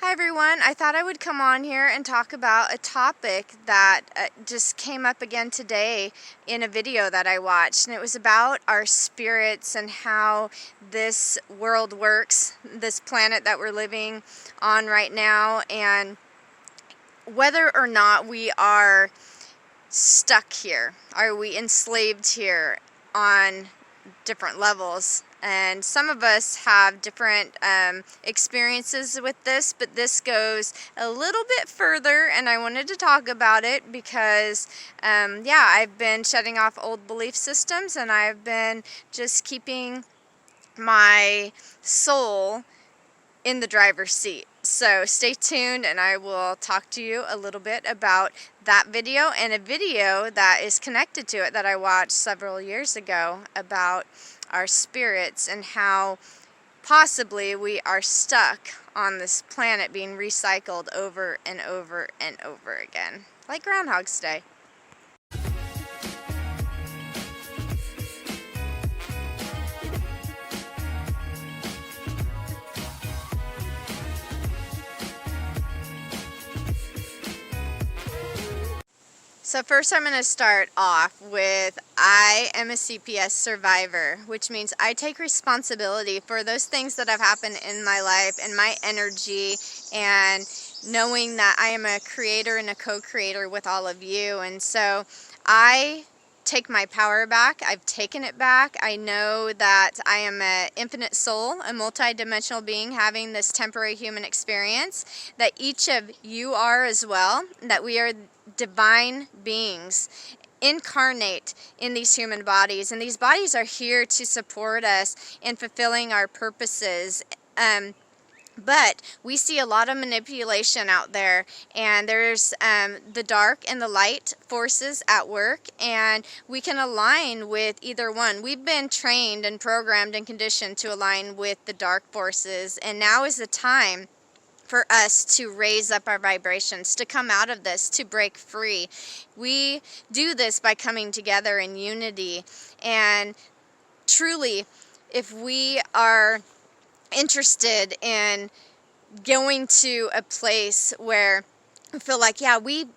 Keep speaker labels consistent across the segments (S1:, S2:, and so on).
S1: Hi everyone, I thought I would come on here and talk about a topic that just came up again today in a video that I watched, and it was about our spirits and how this world works, this planet that we're living on right now, and whether or not we are stuck here. Are we enslaved here on different levels? And some of us have different experiences with this, but this goes a little bit further, and I wanted to talk about it because, yeah, I've been shutting off old belief systems, and I've been just keeping my soul in the driver's seat. So stay tuned, and I will talk to you a little bit about that video and a video that is connected to it that I watched several years ago about our spirits and how possibly we are stuck on this planet being recycled over and over and over again, like Groundhog's Day. So first I'm going to start off with I am a CPS survivor, which means I take responsibility for those things that have happened in my life and my energy, and knowing that I am a creator and a co-creator with all of you. And so I take my power back. I've taken it back. I know that I am an infinite soul, a multi-dimensional being having this temporary human experience, that each of you are as well, that we are divine beings incarnate in these human bodies, and these bodies are here to support us in fulfilling our purposes. But we see a lot of manipulation out there, and there's the dark and the light forces at work, and we can align with either one. We've been trained and programmed and conditioned to align with the dark forces, and now is the time for us to raise up our vibrations, to come out of this, to break free. We do this by coming together in unity, and truly, if we are interested in going to a place where we feel like, yeah, we've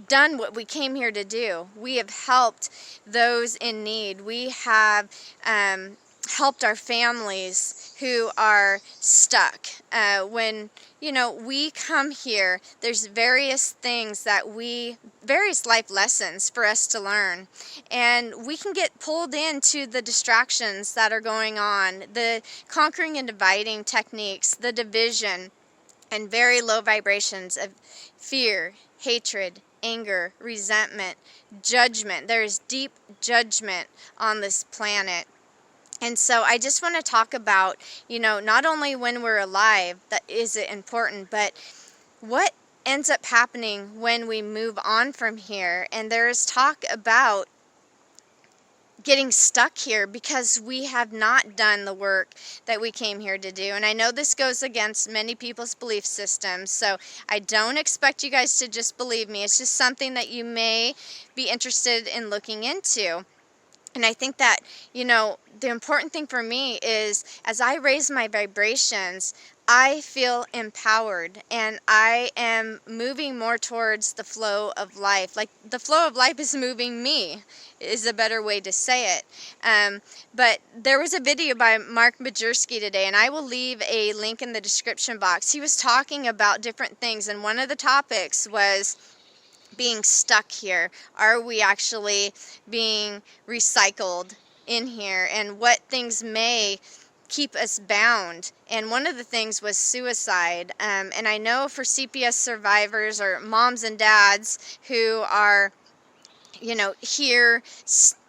S1: done what we came here to do. We have helped those in need. We have helped our families who are stuck. When we come here, there's various things various life lessons for us to learn, and we can get pulled into the distractions that are going on, the conquering and dividing techniques, the division, and very low vibrations of fear, hatred, anger, resentment, judgment. There is deep judgment on this planet. And so I just want to talk about, not only when we're alive, that is it important, but what ends up happening when we move on from here. And there is talk about getting stuck here because we have not done the work that we came here to do. And I know this goes against many people's belief systems, so I don't expect you guys to just believe me. It's just something that you may be interested in looking into. And I think that, the important thing for me is, as I raise my vibrations, I feel empowered, and I am moving more towards the flow of life. Like, the flow of life is moving me, is a better way to say it. But there was a video by Bajerski today, and I will leave a link in the description box. He was talking about different things, and one of the topics was being stuck here. Are we actually being recycled in here, and what things may keep us bound? And one of the things was suicide. And I know for CPS survivors or moms and dads who are here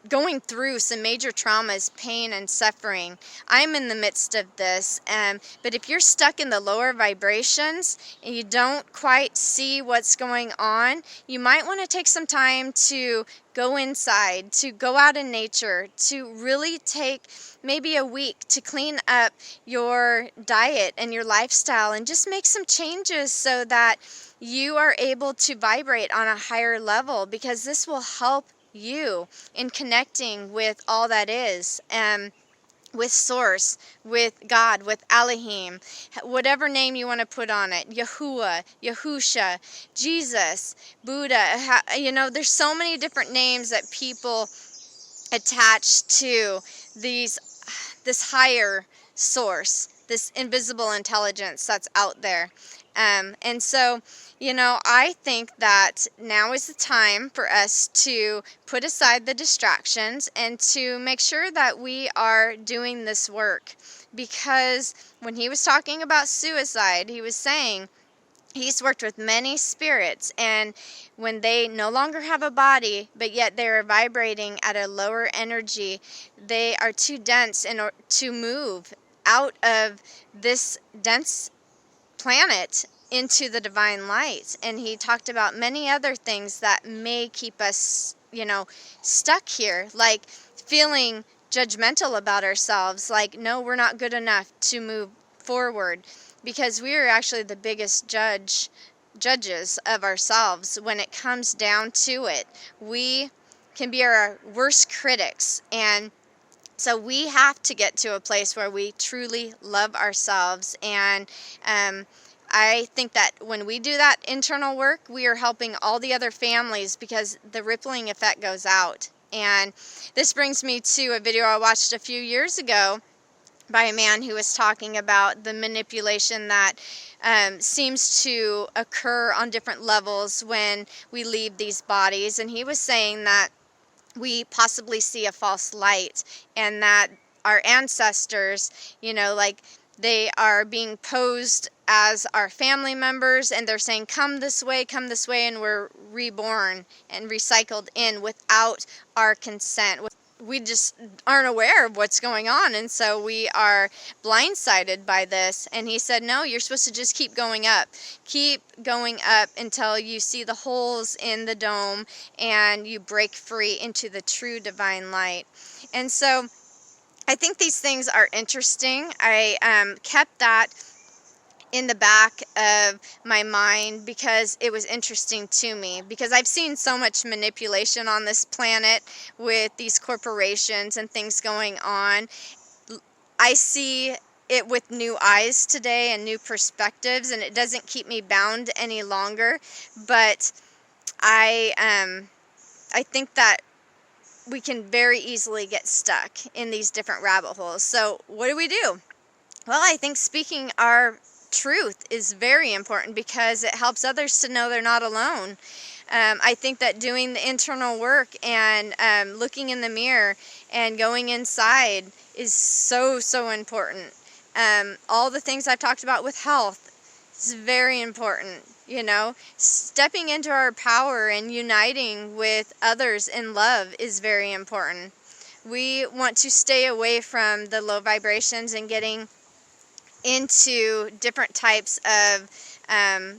S1: going through some major traumas, pain, and suffering. I'm in the midst of this, but if you're stuck in the lower vibrations and you don't quite see what's going on, you might want to take some time to go inside, to go out in nature, to really take maybe a week to clean up your diet and your lifestyle and just make some changes so that you are able to vibrate on a higher level, because this will help you in connecting with all that is. with Source, with God, with Elohim, whatever name you want to put on it, Yahuwah, Yahusha, Jesus, Buddha. There's so many different names that people attach to this higher source, this invisible intelligence that's out there. And so, I think that now is the time for us to put aside the distractions and to make sure that we are doing this work. Because when he was talking about suicide, he was saying he's worked with many spirits, and when they no longer have a body, but yet they are vibrating at a lower energy, they are too dense to move out of this dense planet into the divine light. And he talked about many other things that may keep us, stuck here, like feeling judgmental about ourselves, like, no, we're not good enough to move forward, because we are actually the biggest judges of ourselves when it comes down to it. We can be our worst critics, and so we have to get to a place where we truly love ourselves. And I think that when we do that internal work, we are helping all the other families, because the rippling effect goes out. And this brings me to a video I watched a few years ago by a man who was talking about the manipulation that seems to occur on different levels when we leave these bodies. And he was saying that we possibly see a false light, and that our ancestors, they are being posed as our family members, and they're saying, come this way, and we're reborn and recycled in without our consent. We just aren't aware of what's going on, and so we are blindsided by this. And he said, no, you're supposed to just keep going up until you see the holes in the dome and you break free into the true divine light. And so I think these things are interesting. I kept that in the back of my mind because it was interesting to me, because I've seen so much manipulation on this planet with these corporations and things going on. I see it with new eyes today and new perspectives, and it doesn't keep me bound any longer. But I think that we can very easily get stuck in these different rabbit holes. So what do we do? Well, I think speaking our truth is very important, because it helps others to know they're not alone. I think that doing the internal work and looking in the mirror and going inside is so important. All the things I've talked about with health is very important. Stepping into our power and uniting with others in love is very important. We want to stay away from the low vibrations and getting into different types of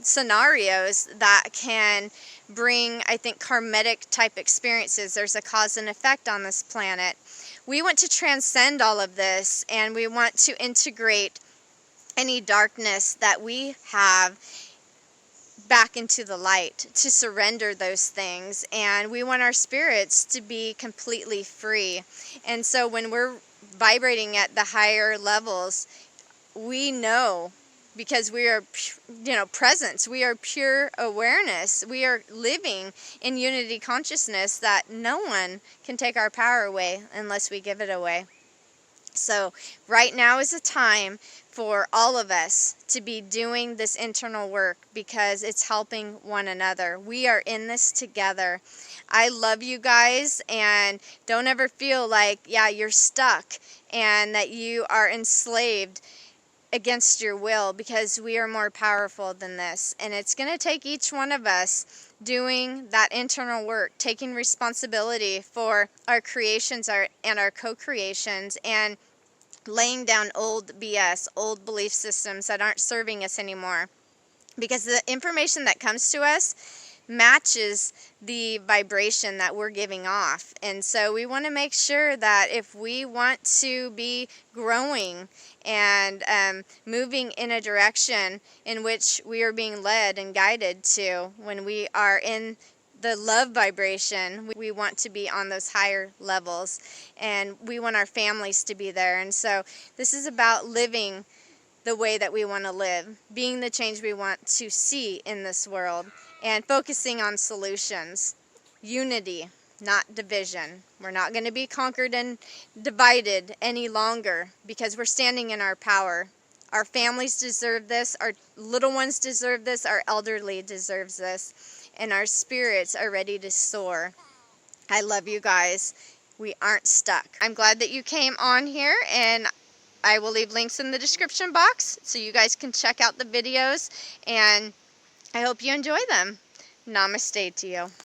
S1: scenarios that can bring, I think, karmic type experiences. There's a cause and effect on this planet. We want to transcend all of this, and we want to integrate any darkness that we have back into the light, to surrender those things. And we want our spirits to be completely free. And so when we're vibrating at the higher levels, we know, because we are, presence, we are pure awareness, we are living in unity consciousness, that no one can take our power away unless we give it away. So right now is the time for all of us to be doing this internal work, because it's helping one another. We are in this together. I love you guys, and don't ever feel like, you're stuck and that you are enslaved against your will, because we are more powerful than this. And it's going to take each one of us doing that internal work, taking responsibility for our creations and our co-creations, and laying down old BS, old belief systems that aren't serving us anymore. Because the information that comes to us matches the vibration that we're giving off. And so we want to make sure that if we want to be growing and moving in a direction in which we are being led and guided to, when we are in the love vibration. We want to be on those higher levels, and we want our families to be there. And so this is about living the way that we want to live, being the change we want to see in this world, and focusing on solutions. Unity, not division. We're not going to be conquered and divided any longer because we're standing in our power. Our families deserve this, our little ones deserve this, our elderly deserves this, and our spirits are ready to soar. I love you guys. We aren't stuck. I'm glad that you came on here, and I will leave links in the description box so you guys can check out the videos, and I hope you enjoy them. Namaste to you.